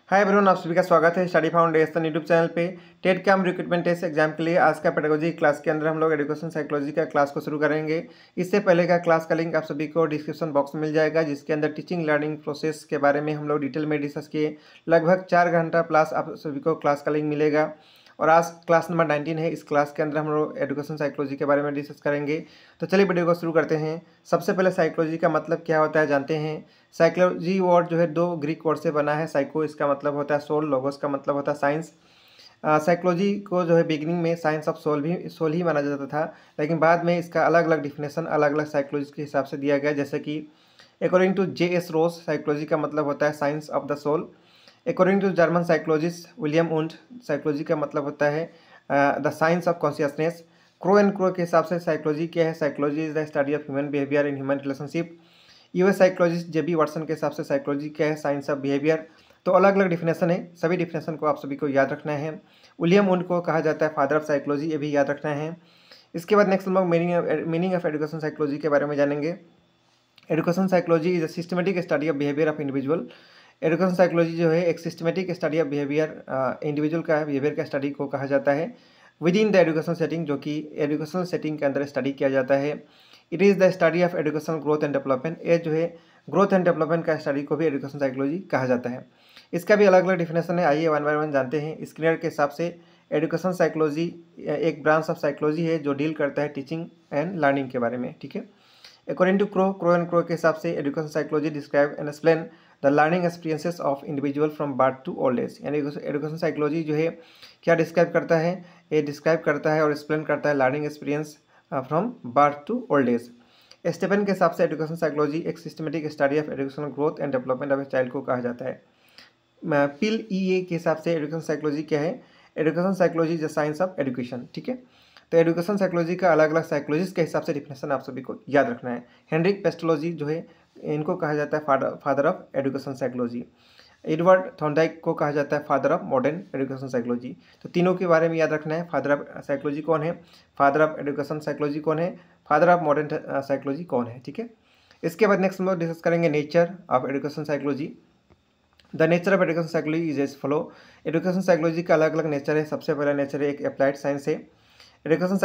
Hi everyone, आप सभी का स्वागत है स्टडी फाउंडेशन यूट्यूब चैनल पे। TET cum recruitment test exam के लिए आज का पेडागोजी क्लास के अंदर हम लोग एजुकेशन साइकोलॉजी का क्लास को शुरू करेंगे। इससे पहले का क्लास का लिंक आप सभी को डिस्क्रिप्शन बॉक्स में मिल जाएगा, जिसके अंदर टीचिंग लर्निंग प्रोसेस के बारे में हम लोग डिटेल में डिस्कस किए। लगभग 4 घंटा प्लस आप सभी को क्लास का लिंक मिलेगा। और आज क्लास नंबर 19 है। इस क्लास के अंदर हम लोग एजुकेशन साइकोलॉजी के बारे में डिस्कस करेंगे। तो चलिए वीडियो को शुरू करते हैं। सबसे पहले साइकोलॉजी का मतलब क्या होता है जानते हैं। साइकोलॉजी वर्ड जो है 2 ग्रीक वर्ड से बना है। साइको इसका मतलब होता है सोल, लोगोस का मतलब होता है साइंस। साइकोलॉजी को जो है बिगिनिंग में साइंस ऑफ सोल ही माना जाता था, लेकिन बाद में इसका अलग अलग डिफिनेशन अलग अलग साइकोलॉजी के हिसाब से दिया गया। जैसे कि according to J.S. Rose psychology का मतलब होता है science of the soul. According to German psychologist William Wundt psychology का मतलब होता है the science of consciousness. Crow and Crow के हिसाब से साइकोलॉजी क्या है। Psychology is the study of human behaviour in human relationship. US psychologist J.B. Watson के हिसाब से साइकोलॉजी क्या है, साइंस ऑफ बिहेवियर। तो अलग अलग डिफिनेशन है, सभी डिफिनेशन को आप सभी को याद रखना है। विलियम वुंड को कहा जाता है फादर ऑफ साइकोलॉजी, ये भी याद रखना है। इसके बाद नेक्स्ट हम लोग मीनिंग ऑफ एजुकेशन साइकोलॉजी के बारे में जानेंगे। Education psychology is a systematic study of behaviour of individual. Education psychology जो है एक systematic study of behaviour individual का बिहेवियर का स्टडी को कहा जाता है with in the education setting, जो कि एजुकेशनल सेटिंग के अंदर स्टडी किया जाता है। It is the study of educational growth and development. ये जो है ग्रोथ एंड डेवलपमेंट का स्टडी को भी एजुकेशन साइकोलॉजी कहा जाता है। इसका भी अलग अलग डिफिनेशन है, आइए वन बाय वन जानते हैं। स्क्रीनर के हिसाब से एजुकेशन साइकोलॉजी एक ब्रांच ऑफ साइकोलॉजी है जो डील करता है टीचिंग एंड लर्निंग के बारे में, ठीक है। According to Crow and Crow के हिसाब से education psychology describe and explain the learning experiences of individual from birth to old age. यानी एजुकेशन साइकोलॉजी जो है क्या डिस्क्राइब करता है, ये डिस्क्राइब करता है और एक्सप्लेन करता है learning experience from birth to old age. Stephen के हिसाब से एजुकेशन साइकोलॉजी एक systematic study of educational growth and development of a child को कहा जाता है। पिल E.A. के हिसाब से एजुकेशन साइकोलॉजी क्या है, education psychology is the science of education, ठीक है। तो एजुकेशन साइकोलॉजी का अलग अलग साइकोलॉजिस्ट के हिसाब से डिफिनेशन आप सभी को याद रखना है। हेनरिक पेस्टोलॉजी जो है इनको कहा जाता है father of education psychology. Edward Thorndike को कहा जाता है father of modern education psychology. तो तीनों के बारे में याद रखना है। फादर ऑफ साइकोलॉजी कौन है, फादर ऑफ एजुकेशन साइकोलॉजी कौन है, फादर ऑफ मॉडर्न साइकोलॉजी कौन है, ठीक है। इसके बाद नेक्स्ट हम लोग डिस्कस करेंगे nature of education psychology. The nature of education psychology is as follow. Education psychology का अलग अलग नेचर है। सबसे पहला नेचर है एक अप्लाइड साइंस है। Education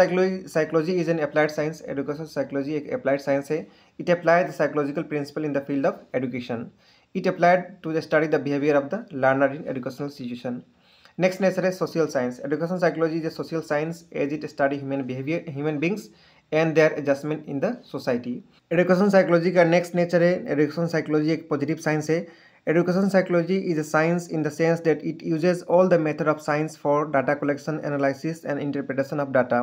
psychology is an applied science. Education psychology एक अप्लाइड साइंस है। It apply the psychological principle in the field of education. It applied to the study the behaviour of the learner in educational situation. Next nature है social science. Education psychology is a social science as it study human beings and their adjustment in the society. Education psychology का next nature है education psychology एक positive science है। Education psychology is a science in the sense that it uses all the method of science for data collection, analysis and interpretation of data.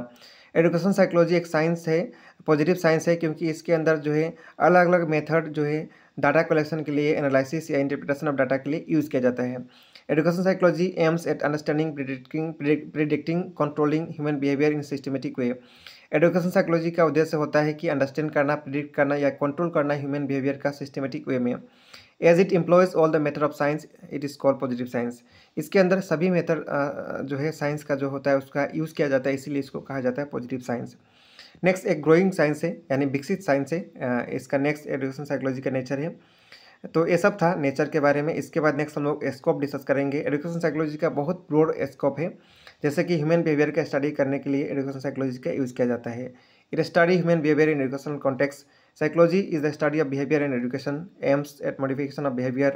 Education psychology एक science है, positive science है, क्योंकि इसके अंदर जो है अलग अलग मेथड जो है डाटा कलेक्शन के लिए, एनालिसिस या इंटरप्रिटेशन ऑफ डाटा के लिए यूज़ किया जाता है। Education psychology aims at understanding, predicting, controlling human behaviour in systematic way. Education psychology का उद्देश्य होता है कि अंडरस्टैंड करना, प्रिडिक्ट करना या कंट्रोल करना ह्यूमन बिहेवियर का सिस्टमेटिक वे में। As it employs all the method of science it is called positive science. इसके अंदर सभी मेथड जो है साइंस का जो होता है उसका यूज़ किया जाता है, इसीलिए इसको कहा जाता है पॉजिटिव साइंस। नेक्स्ट एक ग्रोइंग साइंस है, यानी विकसित साइंस है। इसका नेक्स्ट एजुकेशन साइकोलॉजी का नेचर है। तो ये सब था नेचर के बारे में। इसके बाद नेक्स्ट हम लोग स्कोप डिस्कस करेंगे। एजुकेशन साइकोलॉजी का बहुत ब्रॉड स्कोप है, जैसे कि ह्यूमन बिहेवियर का स्टडी करने के लिए एजुकेशन साइकोलॉजी का यूज़ किया जाता है। It study human behaviour in educational context. Psychology is the study of behavior and education, aims at modification of behavior.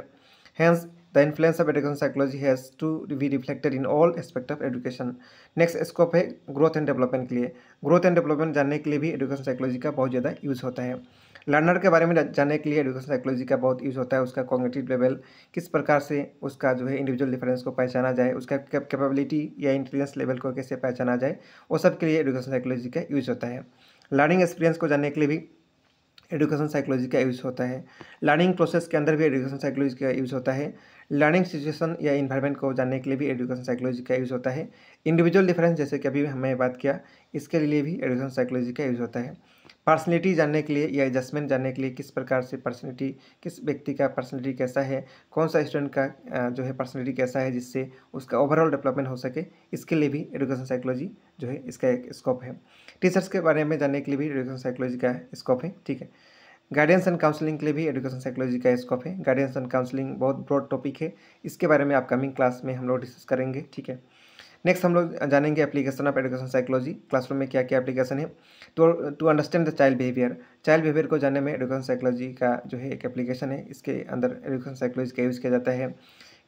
Hence, the influence of education psychology has to be reflected in all aspects of education. Next scope है growth and development के लिए। growth and development जानने के लिए भी education psychology का बहुत ज़्यादा यूज़ होता है। लर्नर के बारे में जानने के लिए एजुकेशन साइकोलॉजी का बहुत यूज़ होता है। उसका कॉग्निटिव लेवल, किस प्रकार से उसका जो है इंडिविजुअल डिफरेंस को पहचाना जाए, उसका कैपेबिलिटी या इंटेलिजेंस लेवल को कैसे पहचाना जाए, वो सब के लिए एजुकेशन साइकोलॉजी का यूज़ होता है। लर्निंग एक्सपीरियंस को जानने के लिए भी एजुकेशन साइकोलॉजी का यूज़ होता है। लर्निंग प्रोसेस के अंदर भी एजुकेशन साइकोलॉजी का यूज़ होता है। लर्निंग सिचुएशन या इन्वायरमेंट को जानने के लिए भी एजुकेशन साइकोलॉजी का यूज़ होता है। इंडिविजुअल डिफरेंस जैसे कि अभी हमने बात किया, इसके लिए भी एजुकेशन साइकोलॉजी का यूज़ होता है। पर्सनैलिटी जानने के लिए या एडजस्टमेंट जानने के लिए, किस प्रकार से पर्सनैलिटी, किस व्यक्ति का पर्सनैलिटी कैसा है, कौन सा स्टूडेंट का जो है पर्सनैलिटी कैसा है, जिससे उसका ओवरऑल डेवलपमेंट हो सके, इसके लिए भी एजुकेशन साइकोलॉजी जो है इसका एक स्कोप है। टीचर्स के बारे में जानने के लिए भी एजुकेशन साइकोलॉजी का स्कोप है, ठीक है। गाइडेंस एंड काउंसलिंग के लिए भी एजुकेशन साइकोलॉजी का स्कोप है। गाइडेंस एंड काउंसलिंग बहुत ब्रॉड टॉपिक है, इसके बारे में अपकमिंग क्लास में हम लोग डिस्कस करेंगे, ठीक है। नेक्स्ट हम लोग जानेंगे application of education psychology, classroom में क्या क्या एप्लीकेशन है। To understand the child behaviour को जानने में एजुकेशन साइकोलॉजी का जो है एक एप्लीकेशन है, इसके अंदर एजुकेशन साइकोलॉजी का यूज़ किया जाता है।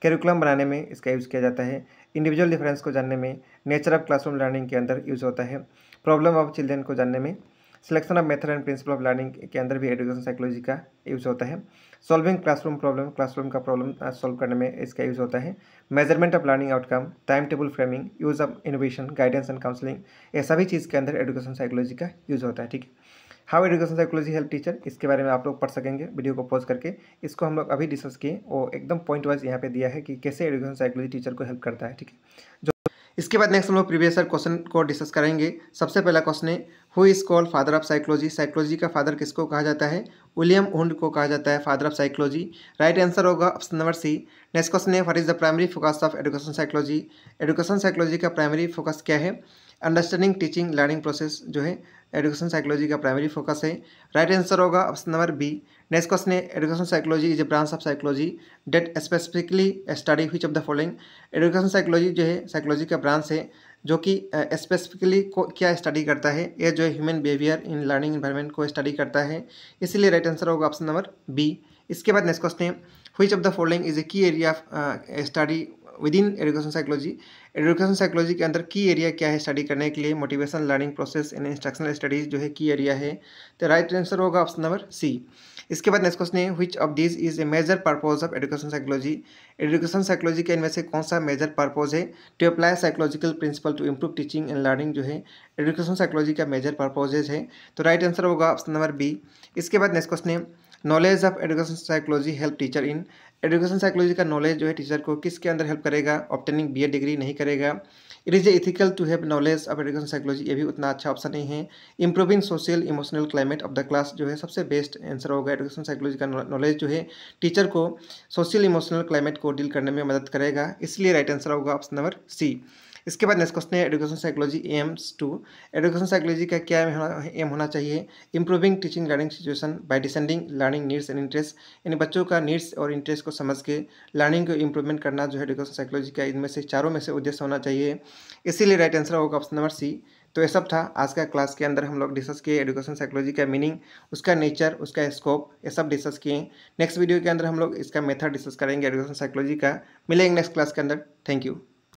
करिकुलम बनाने में इसका यूज़ किया जाता है। इंडिविजुअल डिफरेंस को जानने में, नेचर ऑफ क्लासरूम लर्निंग के अंदर यूज़ होता है। प्रॉब्लम ऑफ चिल्ड्रन को जानने में, selection of method and principle of learning के अंदर भी एजुकेशन साइकोलॉजी का यूज़ होता है। सॉल्विंग क्लासरूम क्लासरूम का प्रॉब्लम सॉल्व करने में इसका यूज़ होता है। Measurement of learning outcome, time table framing, use of innovation, guidance and counselling, ये सभी चीज़ के अंदर एजुकेशन साइकोलॉजी का यूज़ होता है, ठीक है। How education psychology help teacher, इसके बारे में आप लोग पढ़ सकेंगे वीडियो को पॉज करके। इसको हम लोग अभी डिस्कस किए, वो एकदम पॉइंट वाइज यहाँ पे दिया है कि कैसे एजुकेशन साइकोलॉजी टीचर को हेल्प करता है, ठीक है। इसके बाद नेक्स्ट हम लोग प्रीवियस ईयर क्वेश्चन को डिस्कस करेंगे। सबसे पहला क्वेश्चन है, who is called father of psychology. Psychology का फादर किसको कहा जाता है? विलियम वुंड को कहा जाता है father of psychology. Right answer होगा option number C. Next question है, what is the primary focus of education psychology. Education psychology का प्राइमरी फोकस क्या है? अंडरस्टैंडिंग टीचिंग लर्निंग प्रोसेस जो है एजुकेशन साइकोलॉजी का प्राइमरी फोकस है। राइट आंसर होगा option number B. Next question है, education psychology is a branch of psychology that specifically study which of the following. Education psychology जो है psychology का branch है जो कि स्पेसिफिकली को क्या स्टडी करता है, ये जो है human behaviour in learning environment को स्टडी करता है, इसीलिए राइट आंसर होगा ऑप्शन नंबर बी। इसके बाद नेक्स्ट क्वेश्चन है, which of the following is a key area of study within education psychology. Education psychology के अंदर की एरिया क्या है स्टडी करने के लिए? Motivation, learning process and instructional studies जो है की एरिया है, तो राइट आंसर होगा ऑप्शन नंबर सी। इसके बाद नेक्स्ट क्वेश्चन है, which of this is a major purpose of education psychology. Education psychology के इनमें से कौन सा मेजर पर्पज है? To apply psychological principle to improve teaching and learning जो है एजुकेशन साइकोलॉजी का मेजर पर्पजेज है, तो राइट आंसर होगा ऑप्शन नंबर बी। इसके बाद नेक्स्ट क्वेश्चन है, knowledge of education psychology help teacher in. Education psychology का नॉलेज जो है टीचर को किसके अंदर हेल्प करेगा? ऑब्टेनिंग बीएड डिग्री नहीं करेगा। It is ethical to have knowledge of education psychology, ये भी उतना अच्छा ऑप्शन नहीं है। Improving social emotional climate of the class जो है सबसे बेस्ट आंसर होगा। एजुकेशन साइकोलॉजी का नॉलेज जो है टीचर को सोशल इमोशनल क्लाइमेट को डील करने में मदद करेगा, इसलिए राइट आंसर होगा ऑप्शन नंबर सी। इसके बाद नेक्स्ट क्वेश्चन है, education psychology aims to. Education psychology का क्या एम होना चाहिए? Improving teaching learning situation bye descending learning needs and interest, यानी बच्चों का नीड्स और इंटरेस्ट को समझ के लर्निंग को इंप्रूवमेंट करना जो है एजुकेशन साइकोलॉजी का इनमें से चारों में से उद्देश्य होना चाहिए, इसीलिए राइट आंसर होगा ऑप्शन नंबर सी। तो ये सब था आज का क्लास के अंदर हम लोग डिस्कस किए एजुकेशन साइकोलॉजी का मीनिंग, उसका नेचर, उसका स्कोप, ये सब डिस्कस किए। नेक्स्ट वीडियो के अंदर हम लोग इसका मेथड डिस्कस करेंगे एजुकेशन साइकोलॉजी का। मिलेंगे नेक्स्ट क्लास के अंदर। Thank you.